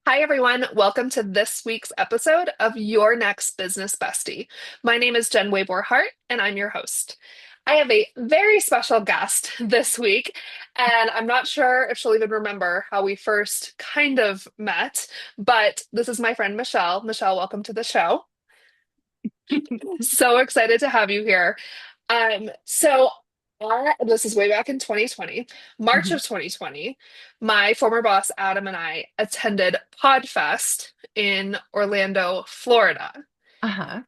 Hi, everyone. Welcome to this week's episode of Your Next Business Bestie. My name is Jen Waybor Hart, and I'm your host. I have a very special guest this week, and I'm not sure if she'll even remember how we first kind of met, but this is my friend Michelle. Michelle, welcome to the show. So excited to have you here. This is way back in 2020, March Mhm. of 2020. My former boss, Adam, and I attended Podfest in Orlando, Florida. Uh-huh.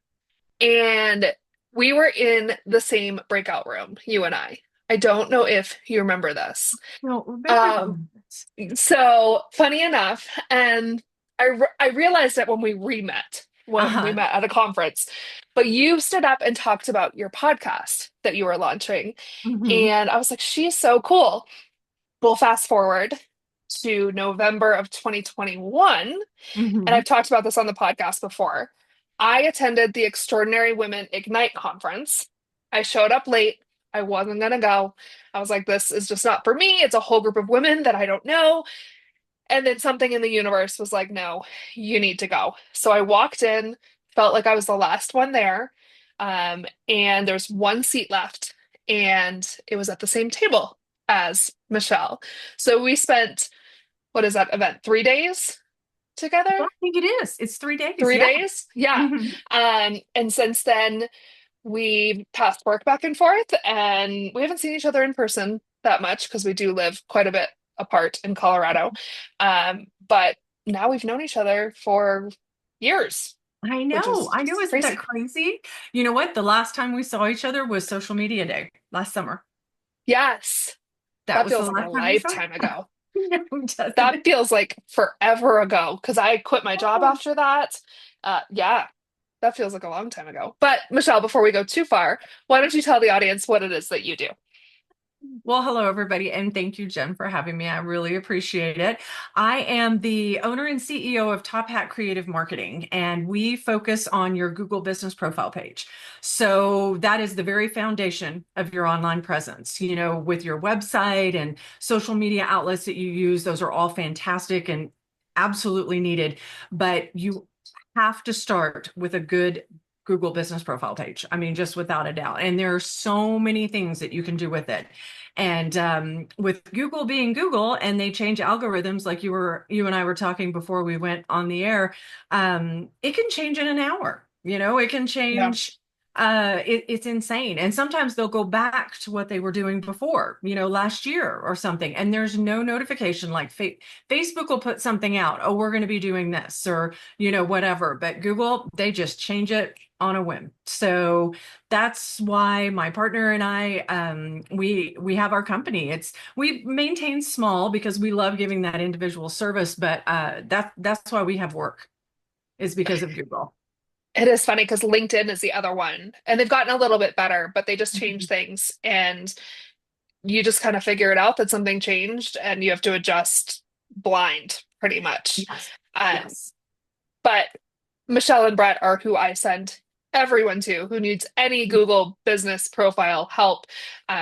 And we were in the same breakout room, you and I. I don't know if you remember this. No, very Um, well. so funny enough, and I realized that when we Uh-huh. met at a conference, but you stood up and talked about your podcast that you were launching, Hmm. and I was like, she's so cool. We'll fast forward to November of 2021, and Hmm. I've talked about this on the podcast before. I attended the Extraordinary Women Ignite conference. I showed up late. I wasn't gonna go. I was like, this is just not for me. It's a whole group of women that I don't know. And then something in the universe was like, no, you need to go. So I walked in, felt like I was the last one there. And there's one seat left, and it was at the same table as Michelle. So we spent, what is that event, 3 days Yeah, together? I think it is. It's 3 days. 3 Yeah. days? Yeah. Hmm. And since then, we passed work back and forth, and we haven't seen each other in person that much because we do live quite a bit apart in Colorado. But now we've known each other for years, I which know. is I know. Isn't that crazy. crazy? You know what? The last time we saw each other was social media day last summer. Yes, That that was the feels like a last time we saw. lifetime ago. No, doesn't That it? feels like forever ago because I quit my job Oh. after that. Yeah, that feels like a long time ago. But Michelle, before we go too far, why don't you tell the audience what it is that you do? Well, hello, everybody, and thank you, Jen, for having me. I really appreciate it. I am the owner and CEO of Top Hat Creative Marketing, and we focus on your Google Business Profile page. So that is the very foundation of your online presence. With your website and social media outlets that you use, those are all fantastic and absolutely needed. But you have to start with a good Google Business Profile page. I mean, just without a doubt. And there are so many things that you can do with it. And with Google being Google, and they change algorithms, like you and I were talking before we went on the air, it can change in an hour. It can Yeah. change. It's insane. And sometimes they'll go back to what they were doing before, last year or something. And there's no notification like Facebook will put something out. Oh, we're going to be doing this or, whatever. But Google, they just change it on a whim. So that's why my partner and I, we have our company. We maintain small because we love giving that individual service, but that's why we have work is because of Google. It is funny because LinkedIn is the other one, and they've gotten a little bit better, but they just change Mhm. things, and you just kind of figure it out that something changed, and you have to adjust blind, pretty much. Yes. Um, Yes. but Michelle and Brett are who I send everyone to who needs any Google business profile help.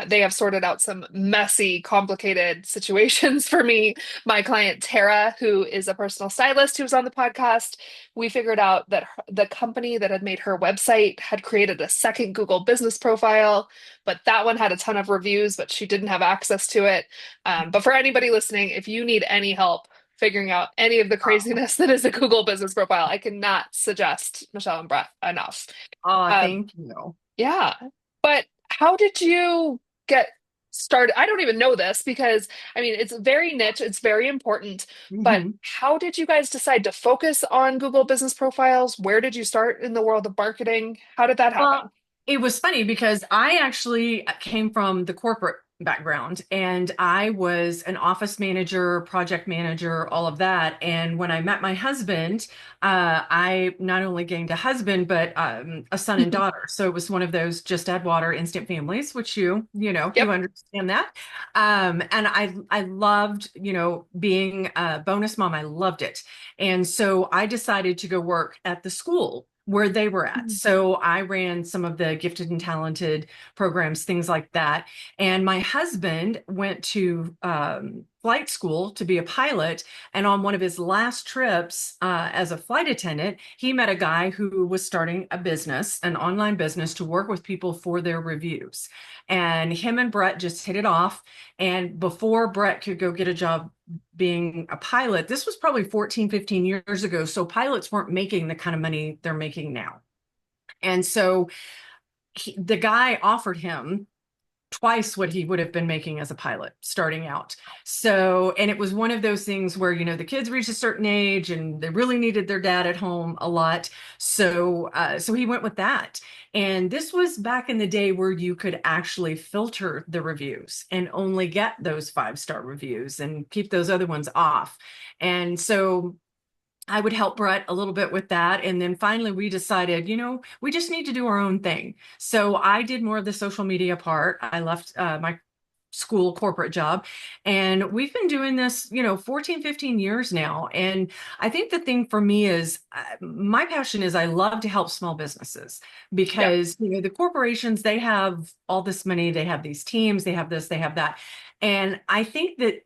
They have sorted out some messy, complicated situations for me. My client, Tara, who is a personal stylist who was on the podcast, we figured out that the company that had made her website had created a second Google business profile, but that one had a ton of reviews, but she didn't have access to it. But for anybody listening, if you need any help, figuring out any of the Oh, craziness that is a Google business profile. I cannot suggest Michelle and Brett enough. Um, thank you. yeah. But how did you get started? I don't even know this because I mean, it's very niche, it's very important, but Mhm. how did you guys decide to focus on Google business profiles? Where did you start in the world of marketing? How did that Well, happen? it was funny because I actually came from the corporate background and I was an office manager, project manager, all of that. And when I met my husband, I not only gained a husband, but a son and daughter. So it was one of those just add water instant families, which you Yep. understand that. And I loved, being a bonus mom. I loved it. And so I decided to go work at the school where they were at. Mhm. So I ran some of the gifted and talented programs, things like that. And my husband went to flight school to be a pilot. And on one of his last trips as a flight attendant, he met a guy who was starting a business, an online business to work with people for their reviews. And him and Brett just hit it off. And before Brett could go get a job being a pilot, this was probably 14, 15 years ago. So pilots weren't making the kind of money they're making now. And so the guy offered him twice what he would have been making as a pilot starting out. So, and it was one of those things where, the kids reached a certain age and they really needed their dad at home a lot. So he went with that. And this was back in the day where you could actually filter the reviews and only get those 5-star reviews and keep those other ones off. And so I would help Brett a little bit with that. And then finally we decided, we just need to do our own thing. So I did more of the social media part. I left my school corporate job, and we've been doing this, 14, 15 years now. And I think the thing for me is my passion is I love to help small businesses Yeah. because, the corporations, they have all this money, they have these teams, they have this, they have that. And I think that,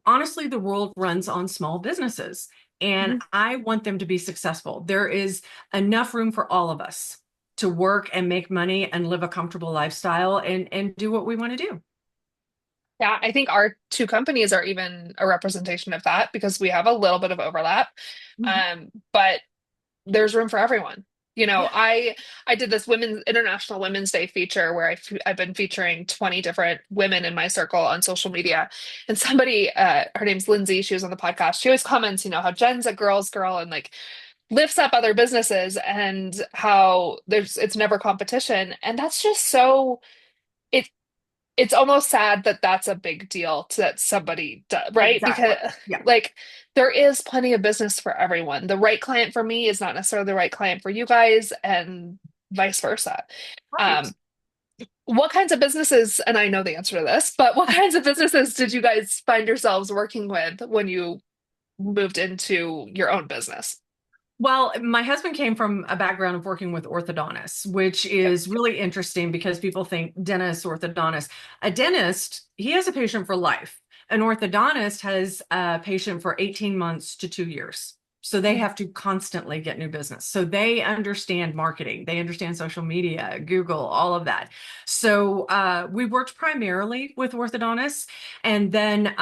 honestly, the world runs on small businesses. And Mhm. I want them to be successful. There is enough room for all of us to work and make money and live a comfortable lifestyle and do what we want to do. Yeah, I think our two companies are even a representation of that because we have a little bit of overlap. Mhm. But there's room for everyone. Yeah. I did this International Women's Day feature where I've been featuring 20 different women in my circle on social media. And somebody, her name's Lindsay, she was on the podcast. She always comments, how Jen's a girl's girl and like lifts up other businesses and how it's never competition. And that's just so it it's almost sad that that's a big deal that somebody does, right? Exactly. Because Yeah. like there is plenty of business for everyone. The right client for me is not necessarily the right client for you guys, and vice versa. Right. Um, what kinds of businesses, and I know the answer to this, but what kinds of businesses did you guys find yourselves working with when you moved into your own business? Well, my husband came from a background of working with orthodontists, which Yep. is really interesting because people think dentist, orthodontist. A dentist, he has a patient for life. An orthodontist has a patient for 18 months to 2 years. So they have to constantly get new business. So they understand marketing, they understand social media, Google, all of that. So we worked primarily with orthodontists. And then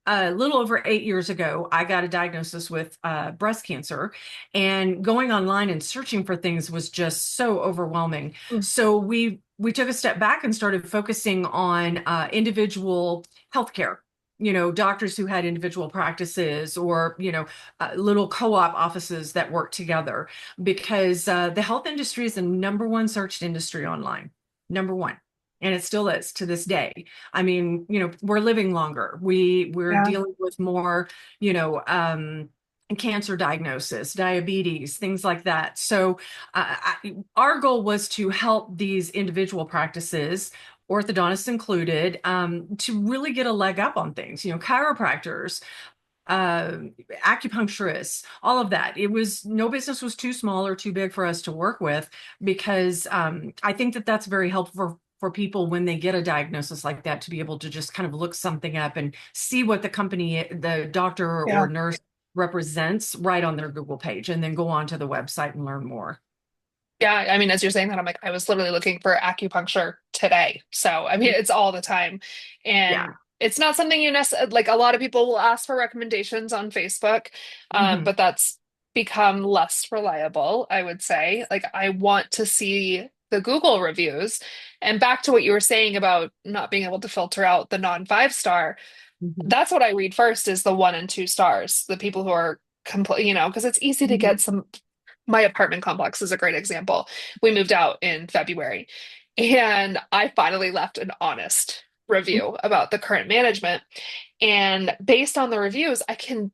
a little over 8 years ago, I got a diagnosis with breast cancer, and going online and searching for things was just so overwhelming. Mm. So we took a step back and started focusing on individual healthcare. Doctors who had individual practices or, little co-op offices that work together because the health industry is the number one searched industry online. Number one. And it still is to this day. I mean, we're living longer. We're Yeah. dealing with more, you know, um, cancer diagnosis, diabetes, things like that. So our goal was to help these individual practices, orthodontists included, to really get a leg up on things. Chiropractors, uh, acupuncturists, all of that. It was no business was too small or too big for us to work with because I think that that's very helpful for people when they get a diagnosis like that to be able to just kind of look something up and see what the company, the doctor or Yeah. nurse represents right on their Google page and then go on to the website and learn more. Yeah, I mean, as you're saying that, I'm like, I was literally looking for acupuncture today. So, I mean, it's all the time. And Yeah. it's not something you necessarily, like a lot of people will ask for recommendations on Facebook, Mhm. but that's become less reliable, I would say. Like, I want to see the Google reviews. And back to what you were saying about not being able to filter out the non-5 star, Mhm. that's what I read first is the 1 and 2 stars, the people who are because it's easy to get Mhm. some. My apartment complex is a great example. We moved out in February and I finally left an honest review about the current management. And based on the reviews, I can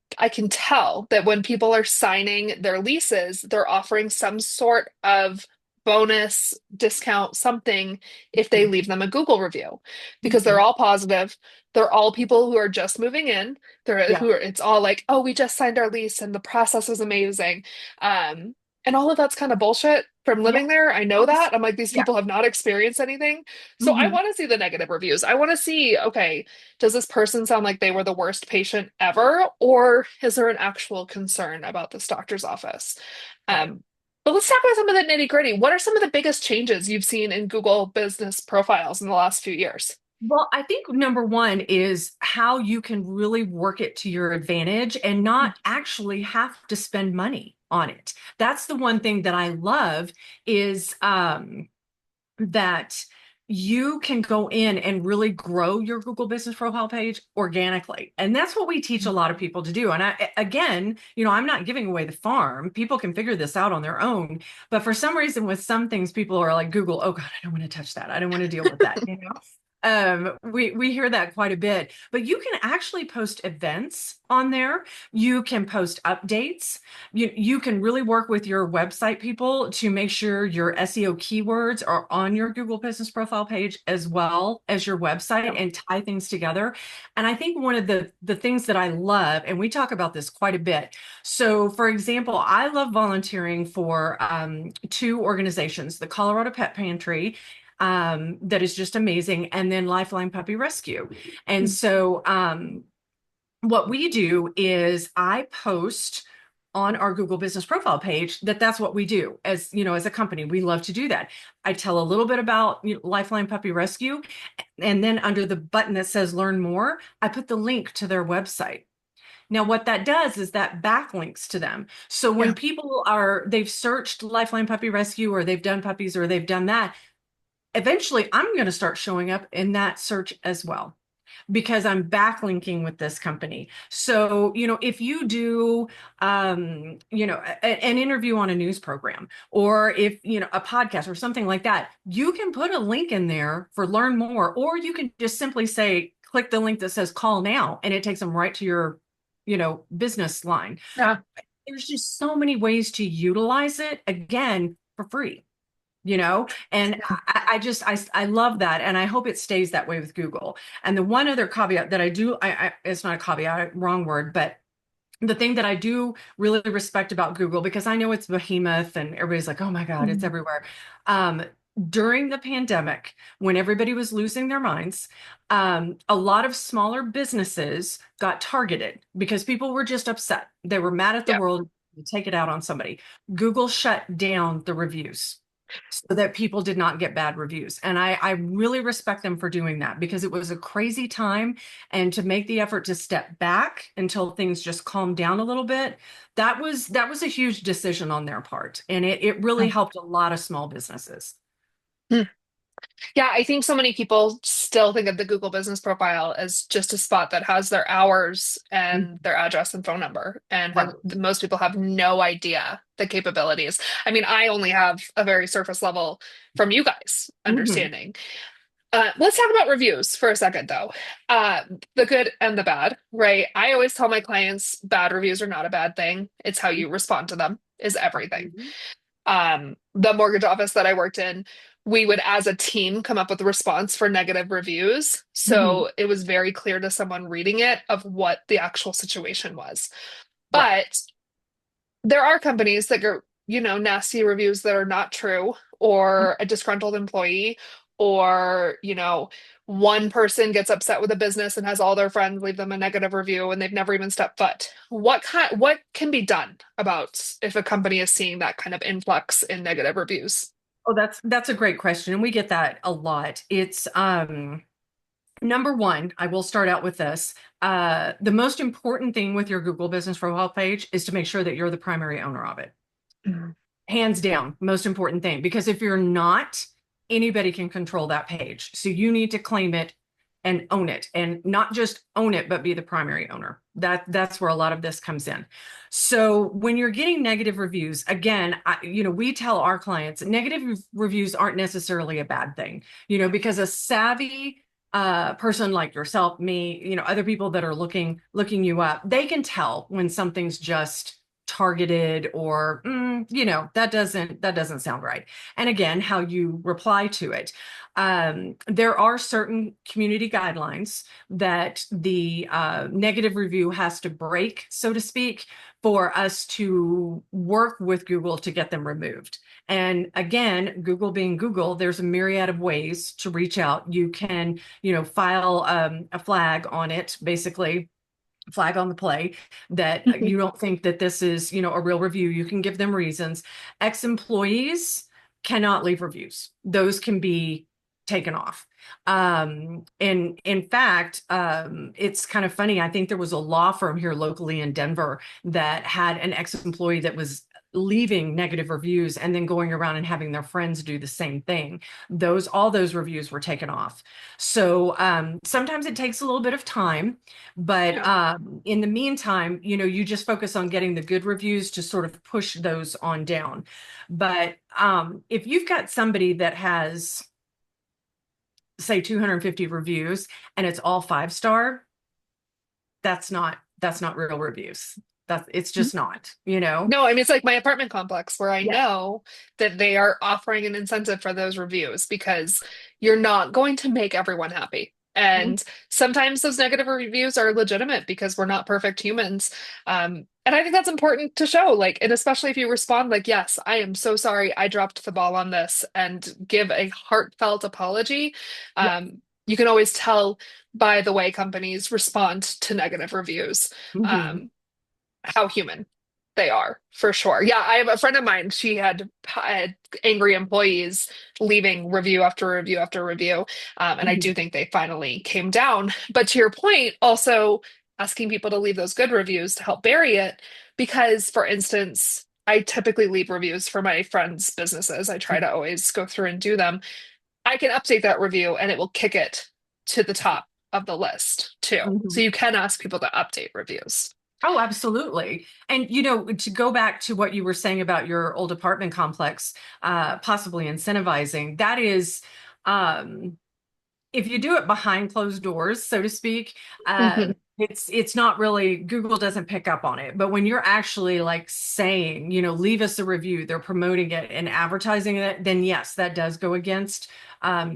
tell that when people are signing their leases, they're offering some sort of bonus discount, something if they Mhm. leave them a Google review because they're Mhm. all positive. They're all people who are just moving in. Yeah. It's all like, oh, we just signed our lease and the process was amazing. And all of that's kind of bullshit from Yeah. living there. I know Yes. that. I'm like, these Yeah. people have not experienced anything. So I Hmm. want to see the negative reviews. I want to see, okay, does this person sound like they were the worst patient ever? Or is there an actual concern about this doctor's office? Right. Um, but let's talk about some of the nitty-gritty. What are some of the biggest changes you've seen in Google business profiles in the last few years? Well, I think number one is how you can really work it to your advantage and not actually have to spend money on it. That's the one thing that I love is that you can go in and really grow your Google business profile page organically. And that's what we teach a lot of people to do. And again, I'm not giving away the farm. People can figure this out on their own. But for some reason, with some things, people are like, Google, oh God, I don't want to touch that. I don't want to deal with that. We hear that quite a bit, but you can actually post events on there. You can post updates. You can really work with your website people to make sure your SEO keywords are on your Google business profile page as well as your website Yeah. and tie things together. And I think one of the things that I love, and we talk about this quite a bit. So for example, I love volunteering for two organizations, the Colorado Pet Pantry that is just amazing. And then Lifeline Puppy Rescue. And so what we do is I post on our Google business profile page that's what we do as a company. We love to do that. I tell a little bit about Lifeline Puppy Rescue, and then under the button that says learn more, I put the link to their website. Now, what that does is that backlinks to them. So when Yeah. people they've searched Lifeline Puppy Rescue or they've done puppies or they've done that, eventually I'm going to start showing up in that search as well because I'm backlinking with this company. So, if you do, an interview on a news program or if, a podcast or something like that, you can put a link in there for learn more, or you can just simply say, click the link that says call now, and it takes them right to your, business line. Yeah. There's just so many ways to utilize it again for free. And I love that. And I hope it stays that way with Google. And the one other caveat that I do, it's not a caveat, wrong word, but the thing that I do really respect about Google, because I know it's behemoth and everybody's like, oh my God, it's Mhm. everywhere. Um, During the pandemic, when everybody was losing their minds, a lot of smaller businesses got targeted because people were just upset. They were mad at the Yeah. world to take it out on somebody. Google shut down the reviews so that people did not get bad reviews. And I really respect them for doing that because it was a crazy time. And to make the effort to step back until things just calmed down a little bit, that was a huge decision on their part. And it really helped a lot of small businesses. Yeah. Yeah, I think so many people still think of the Google business profile as just a spot that has their hours and Mhm. their address and phone number. And Right. most people have no idea the capabilities. I mean, I only have a very surface level from you guys Hmm. understanding. Let's talk about reviews for a second, though. Uh, the good and the bad, right? I always tell my clients bad reviews are not a bad thing. It's how you respond to them is everything. The mortgage office that I worked in, we would, as a team, come up with a response for negative reviews. Hmm. So it was very clear to someone reading it of what the actual situation was. Right. But there are companies that get, nasty reviews that are not true, or a disgruntled employee, or, one person gets upset with a business and has all their friends leave them a negative review and they've never even stepped foot. What can be done about if a company is seeing that kind of influx in negative reviews? Oh, that's a great question. And we get that a lot. It's number one, I will start out with this. The most important thing with your Google business profile page is to make sure that you're the primary owner of it. Mhm. Hands down, most important thing. Because if you're not, anybody can control that page. So you need to claim it and own it, and not just own it, but be the primary owner. That's where a lot of this comes in. So when you're getting negative reviews, again, we tell our clients negative reviews aren't necessarily a bad thing, because a savvy person like yourself, me, other people that are looking you up, they can tell when something's just targeted or that doesn't sound right. And again, how you reply to it. There are certain community guidelines that the negative review has to break, so to speak, for us to work with Google to get them removed. And again, Google being Google, there's a myriad of ways to reach out. You can, file a flag on it, basically flag on the play that Mhm. you don't think that this is, a real review. You can give them reasons. Ex-employees cannot leave reviews. Those can be taken off. And in fact, it's kind of funny. I think there was a law firm here locally in Denver that had an ex-employee that was leaving negative reviews and then going around and having their friends do the same thing. All those reviews were taken off. So sometimes it takes a little bit of time, but Yeah. in the meantime, you just focus on getting the good reviews to sort of push those on down. But if you've got somebody that has, say, 250 reviews and it's all 5-star, that's not real reviews. It's just not. No, I mean, it's like my apartment complex where I Yeah. know that they are offering an incentive for those reviews because you're not going to make everyone happy. Mhm. And sometimes those negative reviews are legitimate because we're not perfect humans. And I think that's important to show, like, and especially if you respond like, yes, I am so sorry, I dropped the ball on this, and give a heartfelt apology. Yeah. You can always tell by the way companies respond to negative reviews. Hmm. Um, how human they are, for sure. Yeah, I have a friend of mine. She had angry employees leaving review after review after review. And I do Hmm. think they finally came down. But to your point, also asking people to leave those good reviews to help bury it. Because, for instance, I typically leave reviews for my friends' businesses. I try to always go through and do them. I can update that review and it will kick it to the top of the list too. So Hmm. you can ask people to update reviews. Oh, absolutely. And to go back to what you were saying about your old apartment complex, possibly incentivizing, that is, um, if you do it behind closed doors, so to speak, Mhm. it's not really, Google doesn't pick up on it. But when you're actually like saying, leave us a review, they're promoting it and advertising it, then yes, that does go against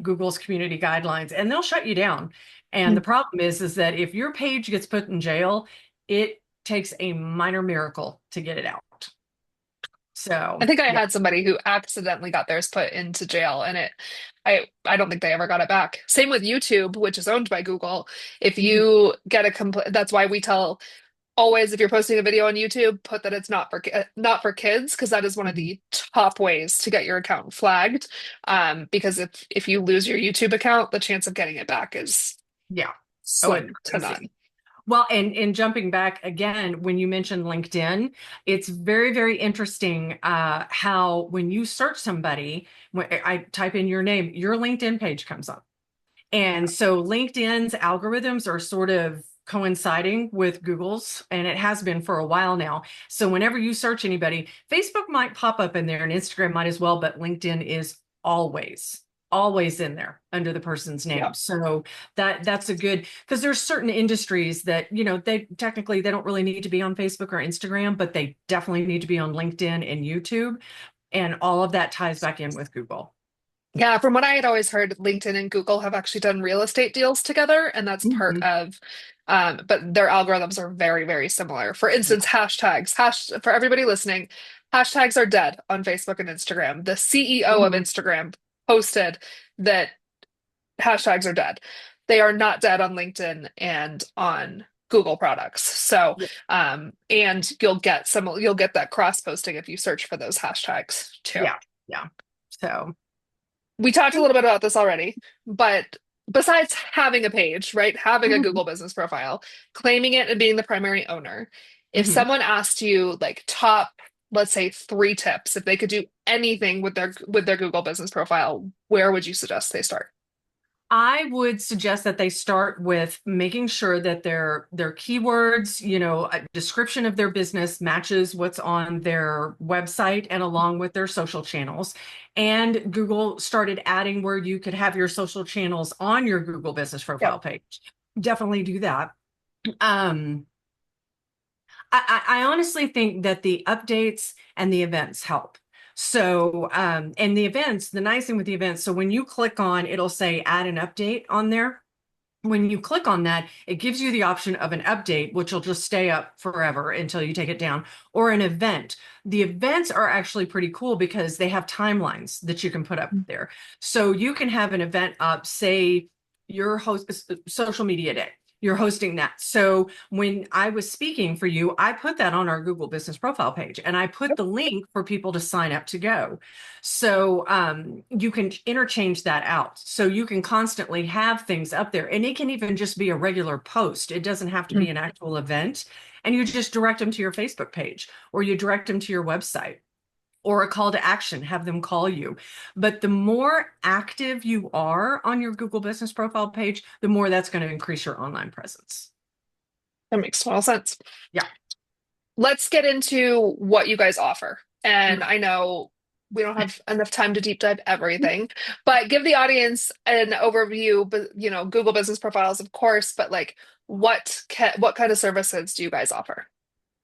Google's community guidelines, and they'll shut you down. And the problem is that if your page gets put in jail, it takes a minor miracle to get it out. I So think I yeah. had somebody who accidentally got theirs put into jail, and I don't think they ever got it back. Same with YouTube, which is owned by Google. If Mhm. you get a complaint, that's why we tell always, if you're posting a video on YouTube, put that it's not for kids, because that is one of Mhm. the top ways to get your account flagged. Because if you lose your YouTube account, the chance of getting it back is Yeah. Oh, it's slim to none. crazy. Well, and jumping back again, when you mentioned LinkedIn, it's very, very interesting how when you search somebody, when I type in your name, your LinkedIn page comes up. And so LinkedIn's algorithms are sort of coinciding with Google's, and it has been for a while now. So whenever you search anybody, Facebook might pop up in there and Instagram might as well, but LinkedIn is always in there under the person's Yeah. name. So that's a good, because there's certain industries that, they don't really need to be on Facebook or Instagram, but they definitely need to be on LinkedIn and YouTube. And all of that ties back in with Google. Yeah, from what I had always heard, LinkedIn and Google have actually done real estate deals together, and that's part Mhm. of, but their algorithms are very, very similar. For Yeah. instance, hashtags. For everybody listening, hashtags are dead on Facebook and Instagram. The CEO of Mhm. Instagram posted that hashtags are dead. They are not dead on LinkedIn and on Google products. So, Yeah. and you'll get that cross posting if you search for those hashtags too. Yeah. Yeah. So. We talked a little bit about this already, but besides having a page, right, having a Mhm. Google business profile, claiming it and being the primary owner, if Mhm. someone asked you like top, let's say 3 tips, if they could do anything with their Google business profile, where would you suggest they start? I would suggest that they start with making sure that their keywords, a description of their business matches what's on their website and along with their social channels. And Google started adding where you could have your social channels on your Google business Yep. profile page. Definitely do that. Um, I honestly think that the updates and the events help. So, and the events, the nice thing with the events, so when you click on, it'll say add an update on there. When you click on that, it gives you the option of an update, which will just stay up forever until you take it down, or an event. The events are actually pretty cool because they have timelines that you can put up there. So you can have an event up, say your host social media day. You're hosting that. So when I was speaking for you, I put that on our Google Business Profile page and I put the link for people to sign up to go. So you can interchange that out. So you can constantly have things up there. And it can even just be a regular post. It doesn't have to be Mhm. an actual event. And you just direct them to your Facebook page or you direct them to your website or a call to action, have them call you. But the more active you are on your Google Business Profile page, the more that's going to increase your online presence. That makes total sense. Yeah. Let's get into what you guys offer. And Okay. I know we don't have enough time to deep dive everything, but give the audience an overview, but Google Business Profiles, of course, but like what kind of services do you guys offer?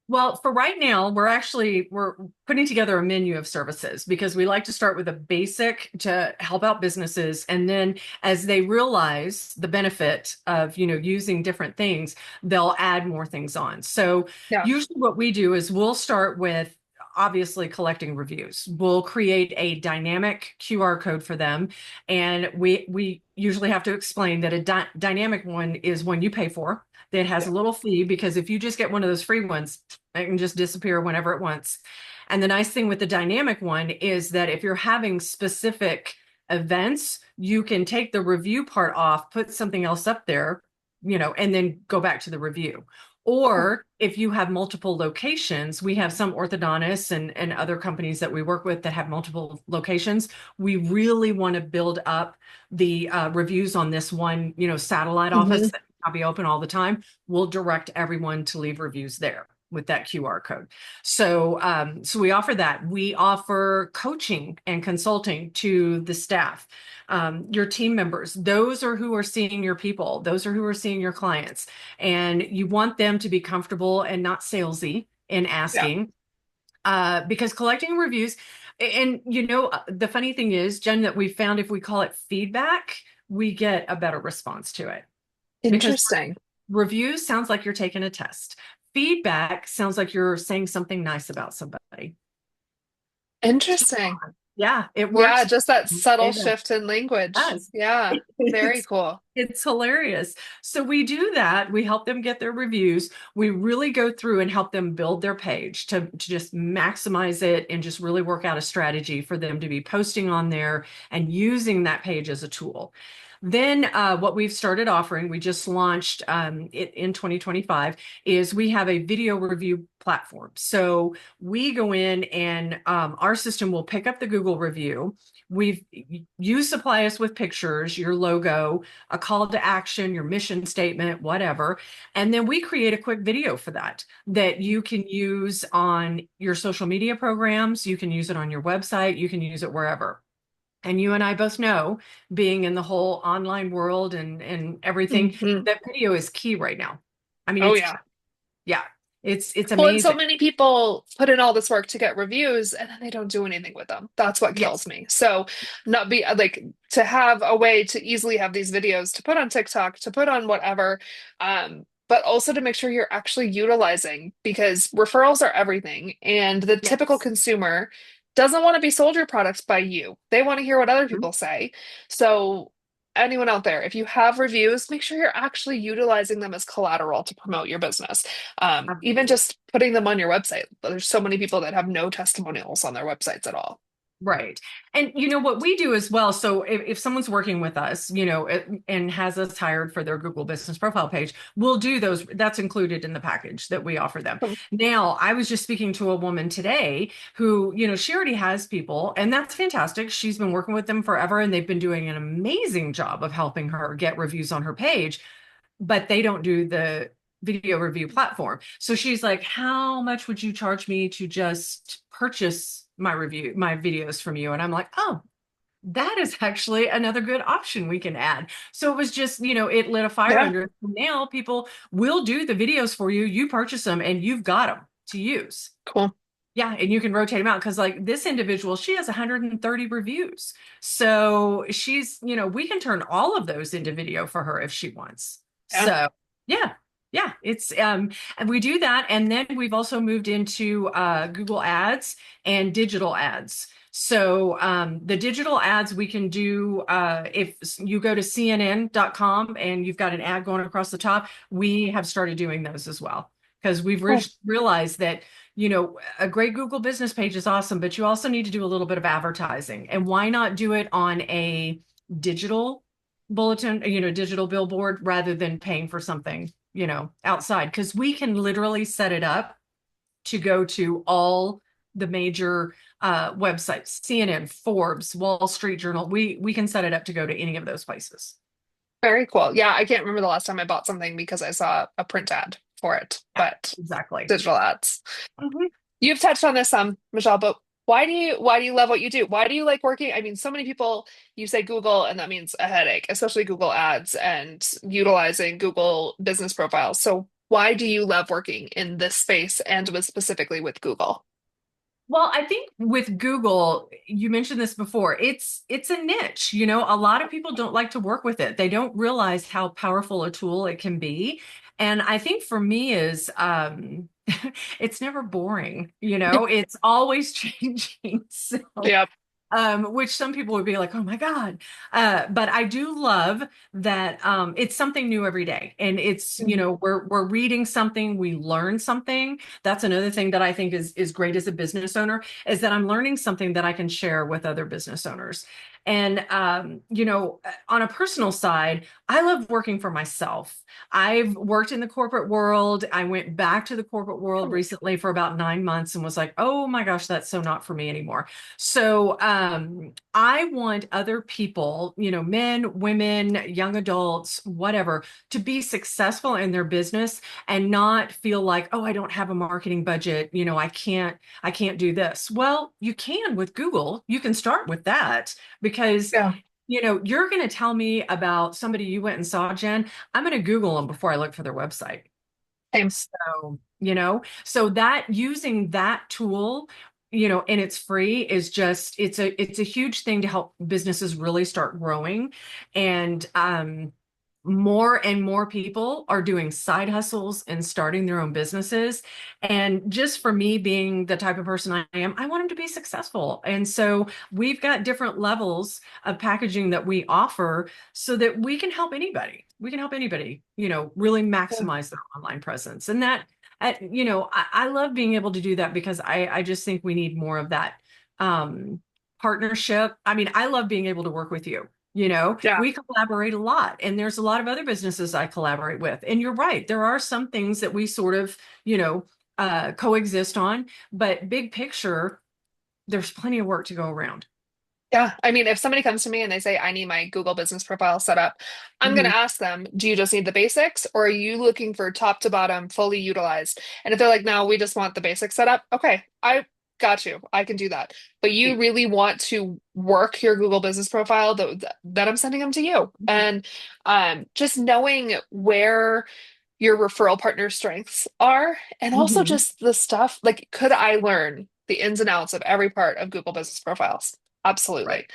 Well, for right now, we're putting together a menu of services because we like to start with a basic to help out businesses, and then as they realize the benefit of using different things, they'll add more things on. So Yeah. usually, what we do is we'll start with obviously collecting reviews. We'll create a dynamic QR code for them, and we usually have to explain that a dynamic one is one you pay for. That has Yeah. a little fee because if you just get one of those free ones, it can just disappear whenever it wants. And the nice thing with the dynamic one is that if you're having specific events, you can take the review part off, put something else up there, and then go back to the review. Cool. Or if you have multiple locations, we have some orthodontists and other companies that we work with that have multiple locations. We really want to build up the reviews on this one, satellite office Hmm. that will be open all the time. We'll direct everyone to leave reviews there with that QR code. So we offer that. We offer coaching and consulting to the staff, your team members. Those are who are seeing your people. Those are who are seeing your clients. And you want them to be comfortable and not salesy in Yeah. asking, because collecting reviews, and the funny thing is, Jen, that we found if we call it feedback, we get a better response to it because Interesting. reviews sounds like you're taking a test. Feedback sounds like you're saying something nice about somebody. So, Interesting. yeah, it Yeah, works. just that subtle It shift in language. does. Yeah. Very It's cool. it's hilarious. So we do that. We help them get their reviews. We really go through and help them build their page to just maximize it and just really work out a strategy for them to be posting on there and using that page as a tool. Then what we've started offering, we just launched it in 2025, is we have a video review platform. So we go in and our system will pick up the Google review. You supply us with pictures, your logo, a call to action, your mission statement, whatever. And then we create a quick video for that you can use on your social media programs. You can use it on your website. You can use it wherever. And you and I both know, being in the whole online world and everything, Hmm. that video is key right now. I mean, Oh, it's key. yeah. Yeah, it's Well, and so amazing. many people put in all this work to get reviews and then they don't do anything with them. That's what kills Yes. me. So, not be like to have a way to easily have these videos to put on TikTok, to put on whatever, but also to make sure you're actually utilizing because referrals are everything. And the typical Yes. consumer doesn't want to be sold your products by you, they want to hear what other Mhm. people say. So, anyone out there, if you have reviews, make sure you're actually utilizing them as collateral to promote your business. Even Absolutely. just putting them on your website. There's so many people that have no testimonials on their websites at all. Right. And what we do as well, so if someone's working with us, and has us hired for their Google Business Profile page, we'll do those. That's included in the package that we offer them. Hmm. Now, I was just speaking to a woman today who, she already has people, and that's fantastic. She's been working with them forever, and they've been doing an amazing job of helping her get reviews on her page, but they don't do the video review platform. So she's like, how much would you charge me to just purchase my videos from you? And I'm like, oh, that is actually another good option we can add. So it was just, it lit a fire Yeah, under it. Now people will do the videos for you. You purchase them and you've got them to use. cool. Yeah, and you can rotate them out because like this individual, she has 130 reviews. So we can turn all of those into video for her if she wants. Yeah. So yeah, yeah, and we do that. And then we've also moved into Google Ads and digital ads. So the digital ads we can do if you go to CNN.com and you've got an ad going across the top, we have started doing those as well. Because we've Oh, realized that a great Google business page is awesome, but you also need to do a little bit of advertising. And why not do it on a digital bulletin, digital billboard rather than paying for something, outside? Because we can literally set it up to go to all the major websites, CNN, Forbes, Wall Street Journal. We can set it up to go to any of those places. very cool. Yeah, I can't remember the last time I bought something because I saw a print ad for it, Yeah, but exactly. digital ads. Mhm. You've touched on this some, Michelle, but why do you love what you do? Why do you like working? I mean, so many people, you say Google and that means a headache, especially Google Ads and utilizing Google business profiles. So why do you love working in this space and with specifically with Google? Well, I think with Google, you mentioned this before, it's a niche. A lot of people don't like to work with it. They don't realize how powerful a tool it can be. And I think for me is it's never boring, it's always changing. So Yep. which some people would be like, oh my God. But I do love that it's something new every day. And it's, Mhm. we're reading something, we learn something. That's another thing that I think is great as a business owner is that I'm learning something that I can share with other business owners. And on a personal side, I love working for myself. I've worked in the corporate world. I went back to the corporate world recently for about 9 months and was like, oh my gosh, that's so not for me anymore. So I want other people, men, women, young adults, whatever, to be successful in their business and not feel like, oh, I don't have a marketing budget. I can't do this. Well, you can with Google. You can start with that because Yeah. you're going to tell me about somebody you went and saw, Jen. I'm going to Google them before I look for their website. Same. So that using that tool, and it's free is just it's a huge thing to help businesses really start growing. And more and more people are doing side hustles and starting their own businesses. And just for me being the type of person I am, I want them to be successful. And so we've got different levels of packaging that we offer so that we can help anybody. We can help anybody, really Yeah. maximize their online presence. And that, I love being able to do that because I just think we need more of that um, partnership. I mean, I love being able to work with you. Yeah. We collaborate a lot, and there's a lot of other businesses I collaborate with. And you're right, there are some things that we sort of, coexist on, but big picture, there's plenty of work to go around. Yeah. I mean, if somebody comes to me and they say, I need my Google business profile set up, I'm going to Mhm. ask them, do you just need the basics or are you looking for top to bottom, fully utilized? And if they're like, no, we just want the basics set up, okay, I got you. I can do that. But you really want to work your Google business profile that I'm sending them to you. And just knowing where your referral partner strengths are, and also Mhm. just the stuff like, could I learn the ins and outs of every part of Google business profiles? Right. Absolutely.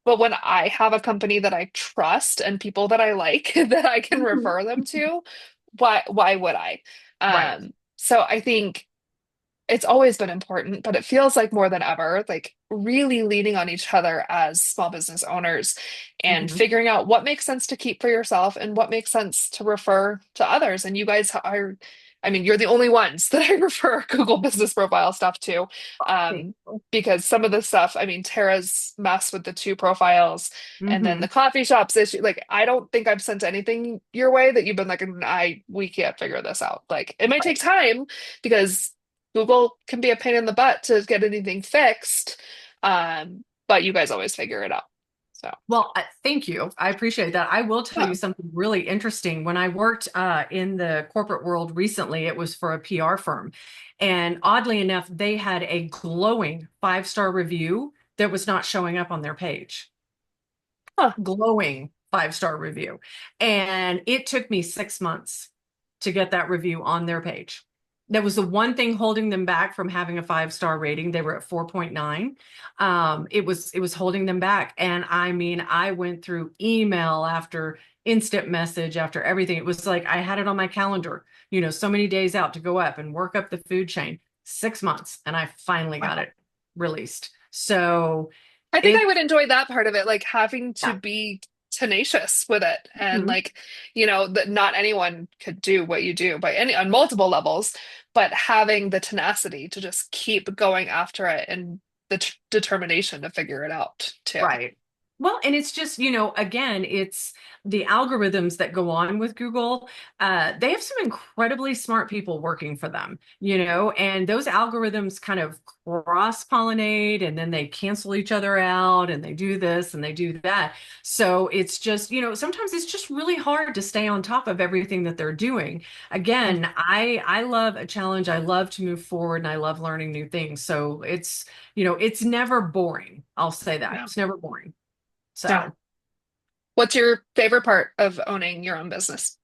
But when I have a company that I trust and people that I like that I can Mhm. refer them to, why would I? Right. So I think it's always been important, but it feels like more than ever, like really leaning on each other as small business owners and Mhm. figuring out what makes sense to keep for yourself and what makes sense to refer to others. And you guys are, I mean, you're the only ones that I refer Google business profile stuff to. Thank Um, you. because some of the stuff, I mean, Tara's mess with the two profiles and then the Mhm. coffee shops issue. Like, I don't think I've sent anything your way that you've been like, we can't figure this out. Like, it might take Right. time because Google can be a pain in the butt to get anything fixed. But you guys always figure it out. So, Well, thank you. I appreciate that. I will tell yeah. you something really interesting. When I worked in the corporate world recently, it was for a PR firm. And oddly enough, they had a glowing 5-star review that was not showing up on their page. Huh. Glowing 5-star review. And it took me 6 months to get that review on their page. That was the one thing holding them back from having a 5-star rating. They were at 4.9. It was holding them back. And I mean, I went through email after instant message after everything. It was like I had it on my calendar, so many days out to go up and work up the food chain. 6 months, and I finally got Wow. it released. So I think I it, would enjoy that part of it, like having to yeah. be tenacious with it. And Mhm. like, that not anyone could do what you do by any on multiple levels, but having the tenacity to just keep going after it and the determination to figure it out too. Right. Well, and it's just, again, it's the algorithms that go on with Google. They have some incredibly smart people working for them, and those algorithms kind of cross-pollinate and then they cancel each other out and they do this and they do that. So it's just, sometimes it's just really hard to stay on top of everything that they're doing. Again, I love a challenge. I love to move forward and I love learning new things. So it's never boring. I'll say that. Yeah. It's never boring. Yeah. So, What's your favorite part of owning your own business?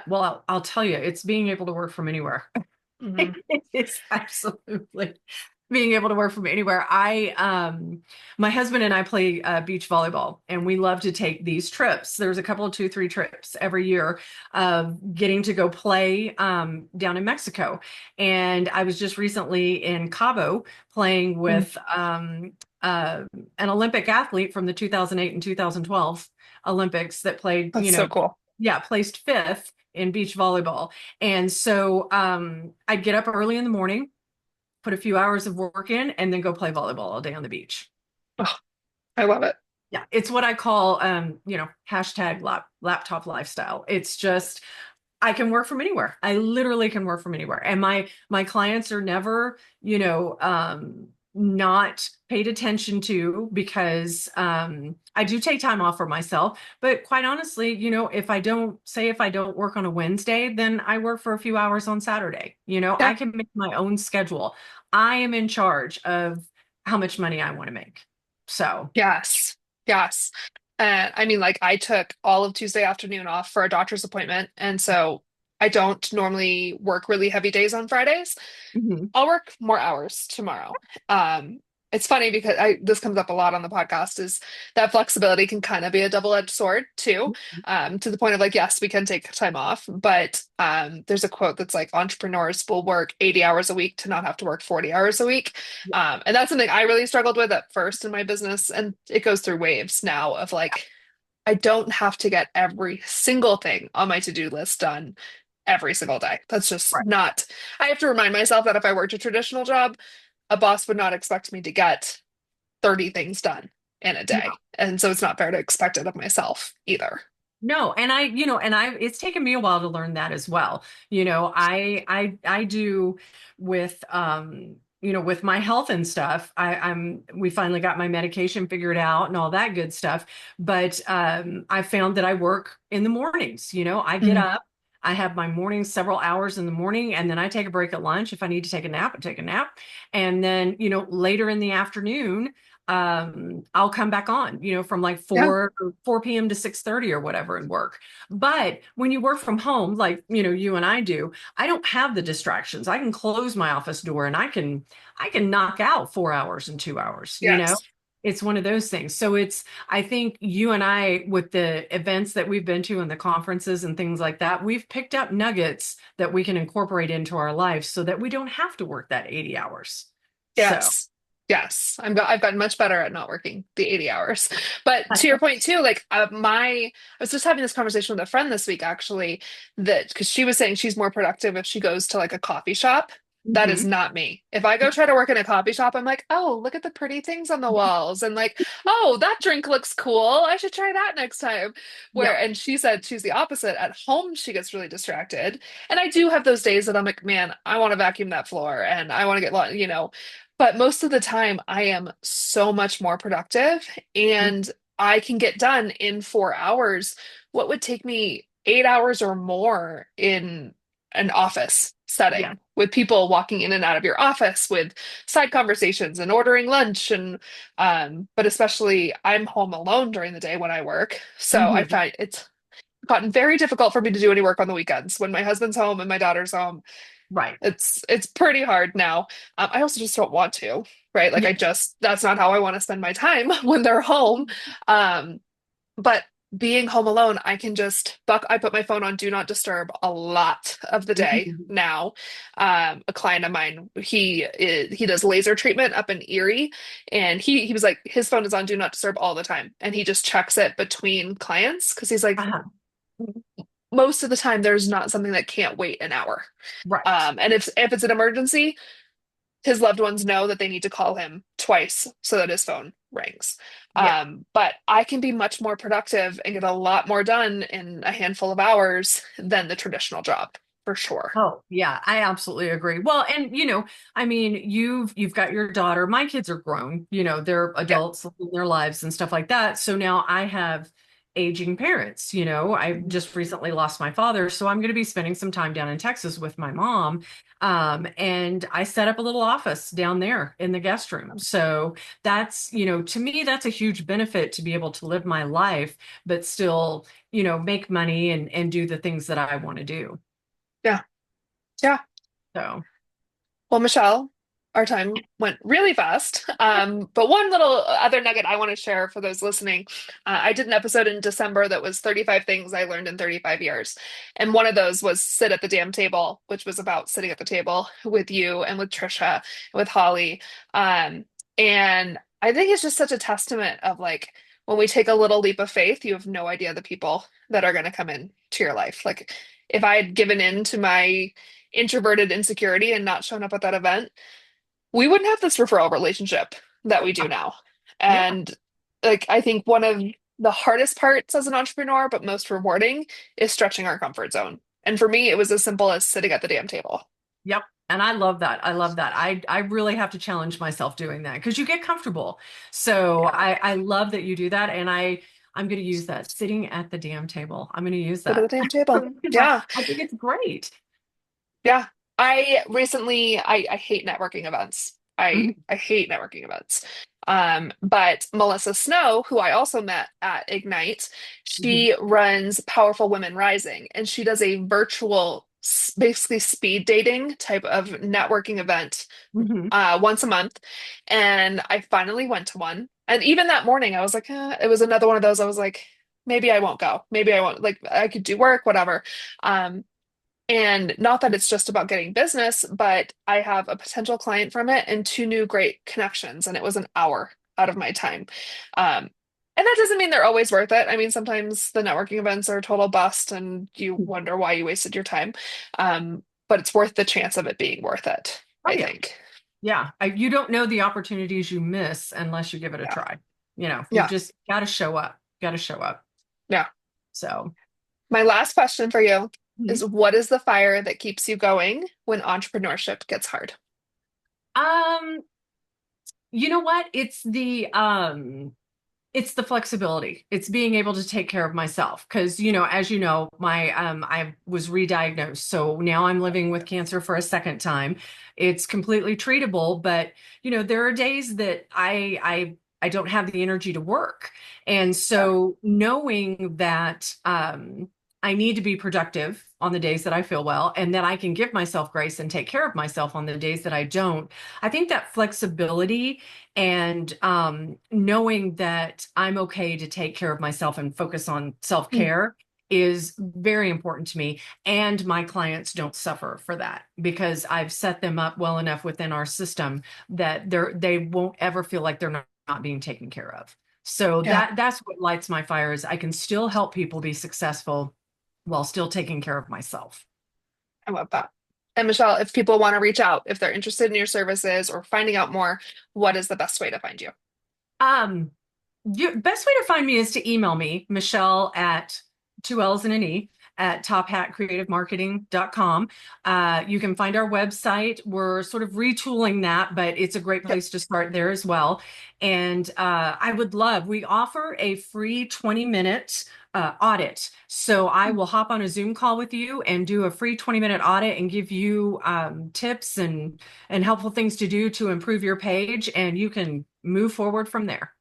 well, I'll tell you, it's being able to work from anywhere. Hmm. It's absolutely being able to work from anywhere. My husband and I play beach volleyball, and we love to take these trips. There's a couple of 2, 3 trips every year of getting to go play down in Mexico. And I was just recently in Cabo playing with an Olympic athlete from the 2008 and 2012 Olympics that played, That's so cool. yeah, placed fifth in beach volleyball. And so I'd get up early in the morning, put a few hours of work in, and then go play volleyball all day on the beach. Oh, I love it. Yeah, it's what I call, hashtag laptop lifestyle. It's just I can work from anywhere. I literally can work from anywhere. And my clients are never, not paid attention to because I do take time off for myself. But quite honestly, if I don't work on a Wednesday, then I work for a few hours on Saturday. I Yeah. can make my own schedule. I am in charge of how much money I want to make. So, Yes. Yes. I mean, like I took all of Tuesday afternoon off for a doctor's appointment. And so I don't normally work really heavy days on Fridays. mhm. I'll work more hours tomorrow. It's funny because this comes up a lot on the podcast is that flexibility can kind of be a double-edged sword too, to the point of like, yes, we can take time off, but there's a quote that's like entrepreneurs will work 80 hours a week to not have to work 40 hours a week. And that's something I really struggled with at first in my business, and it goes through waves now of like, I don't have to get every single thing on my to-do list done every single day. That's just Right. not, I have to remind myself that if I worked a traditional job, a boss would not expect me to get 30 things done in a day. And so it's not fair to expect it of myself either. No, and it's taken me a while to learn that as well. I do with with my health and stuff. We finally got my medication figured out and all that good stuff. But I found that I work in the mornings. I get Mhm. up, I have my mornings several hours in the morning, and then I take a break at lunch. If I need to take a nap, I take a nap. And then, later in the afternoon, I'll come back on, from like Yeah. 4 p.m. to 6:30 or whatever and work. But when you work from home, like, you and I do, I don't have the distractions. I can close my office door and I can knock out 4 hours and 2 hours. Yes. It's one of those things. So I think you and I, with the events that we've been to and the conferences and things like that, we've picked up nuggets that we can incorporate into our lives so that we don't have to work that 80 hours. So, Yes. Yes. I've gotten much better at not working the 80 hours. But to your point too, like I was just having this conversation with a friend this week actually, that because she was saying she's more productive if she goes to like a coffee shop. That is mhm. not me. If I go try to work in a coffee shop, I'm like, oh, look at the pretty things on the walls. And like, oh, that drink looks cool. I should try that next time. Yep. And she said she's the opposite. At home, she gets really distracted. And I do have those days that I'm like, man, I want to vacuum that floor and I want to but most of the time, I am so much more productive and I can get done in 4 hours. What would take me 8 hours or more in an office Yeah. setting with people walking in and out of your office with side conversations and ordering lunch but especially I'm home alone during the day when I work. So I Mhm. find it's gotten very difficult for me to do any work on the weekends when my husband's home and my daughter's home. Right. It's pretty hard now. I also just don't want to, right? Like Yeah. I just that's not how I want to spend my time when they're home. Um, but being home alone, I can just buck. I put my phone on do not disturb a lot of the day Mhm. now. A client of mine, he does laser treatment up in Erie, and he was like his phone is on do not disturb all the time, and he just checks it between clients because he's like Uh-huh. most of the time there's not something that can't wait an hour. Right. And if it's an emergency, his loved ones know that they need to call him twice so that his phone rings. Yeah. But I can be much more productive and get a lot more done in a handful of hours than the traditional job, for sure. Oh, yeah, I absolutely agree. Well, and I mean, you've got your daughter. My kids are grown, they're Yeah. adults living their lives and stuff like that. So now I have aging parents, I Mhm. just recently lost my father, so I'm going to be spending some time down in Texas with my mom. And I set up a little office down there in the guest room. So that's, to me, that's a huge benefit to be able to live my life, but still, make money and do the things that I want to do. Yeah. Yeah. So. Well, Michelle, our time went really fast. But one little other nugget I want to share for those listening. I did an episode in December that was 35 things I learned in 35 years. And one of those was sit at the damn table, which was about sitting at the table with you and with Trisha, with Holly. Um, and I think it's just such a testament of like when we take a little leap of faith, you have no idea the people that are going to come in to your life. Like if I had given in to my introverted insecurity and not shown up at that event, we wouldn't have this referral relationship that we do now. Yeah. And like I think one of the hardest parts as an entrepreneur, but most rewarding, is stretching our comfort zone. And for me, it was as simple as sitting at the damn table. Yep. And I love that. I love that. I really have to challenge myself doing that because you get comfortable. So Yeah. I love that you do that. And I'm going to use that sitting at the damn table. I'm going to use Sit at the that damn table. because Yeah. I think it's great. Yeah. I recently I hate networking events. Mhm. I hate networking events. But Melissa Snow, who I also met at Ignite, Mhm. she runs Powerful Women Rising, and she does a virtual, basically speed dating type of networking event Mhm. once a month. And I finally went to one. And even that morning, I was like, it was another one of those. I was like, maybe I won't go. Maybe I won't. Like I could do work, whatever. Um, and not that it's just about getting business, but I have a potential client from it and two new great connections. And it was an hour out of my time. Um, and that doesn't mean they're always worth it. I mean, sometimes the networking events are a total bust and you wonder why you wasted your time. But it's worth the chance of it being worth it, Oh I yeah. think. Yeah. You don't know the opportunities you miss unless you give it a Yeah. try. You've Yeah. just got to show up. Got to show up. Yeah. So, My last question for you mhm. is what is the fire that keeps you going when entrepreneurship gets hard? um, you know what? It's the flexibility. It's being able to take care of myself because, as you know, my I was re-diagnosed. So now I'm living with cancer for a second time. It's completely treatable, but there are days that I don't have the energy to work. And Yeah. so knowing that I need to be productive on the days that I feel well and that I can give myself grace and take care of myself on the days that I don't. I think that flexibility and knowing that I'm okay to take care of myself and focus on Mm. self-care is very important to me. And my clients don't suffer for that because I've set them up well enough within our system that they won't ever feel like they're not being taken care of. So Yeah. that's what lights my fire is I can still help people be successful while still taking care of myself. I love that. And Michelle, if people want to reach out, if they're interested in your services or finding out more, what is the best way to find you? Um, best way to find me is to email me, Michelle at two L's and an E at tophatcreativemarketing.com. You can find our website. We're sort of retooling that, but it's a great Yep. place to start there as well. And we offer a free 20-minute audit. So I will hop on a Zoom call with you and do a free 20-minute audit and give you tips and helpful things to do to improve your page, and you can move forward from there.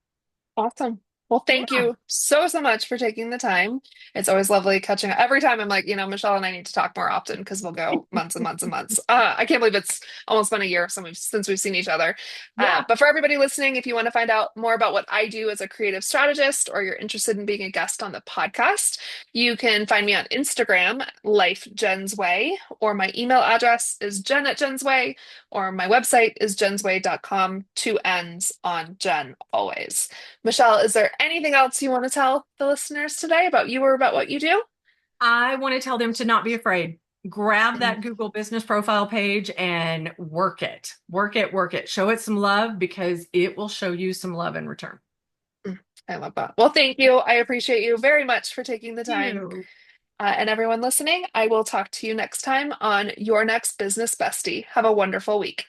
Awesome. Well, thank Yeah. you so, so much for taking the time. It's always lovely catching up. Every time I'm like, Michelle and I need to talk more often because we'll go months and months and months. I can't believe it's almost been a year since we've seen each other. Yeah. But for everybody listening, if you want to find out more about what I do as a creative strategist or you're interested in being a guest on the podcast, you can find me on Instagram, Life Jen's Way, or my email address is jen@jensway, or my website is jensway.com, two N's on Jen always. Michelle, is there anything else you want to tell the listeners today about you or about what you do? I want to tell them to not be afraid. Grab Mm, that Google business profile page and work it. Work it, work it. Show it some love because it will show you some love in return. mm, I love that. Well, thank you. I appreciate you very much for taking the time. You. And everyone listening, I will talk to you next time on Your Next Business Bestie. Have a wonderful week.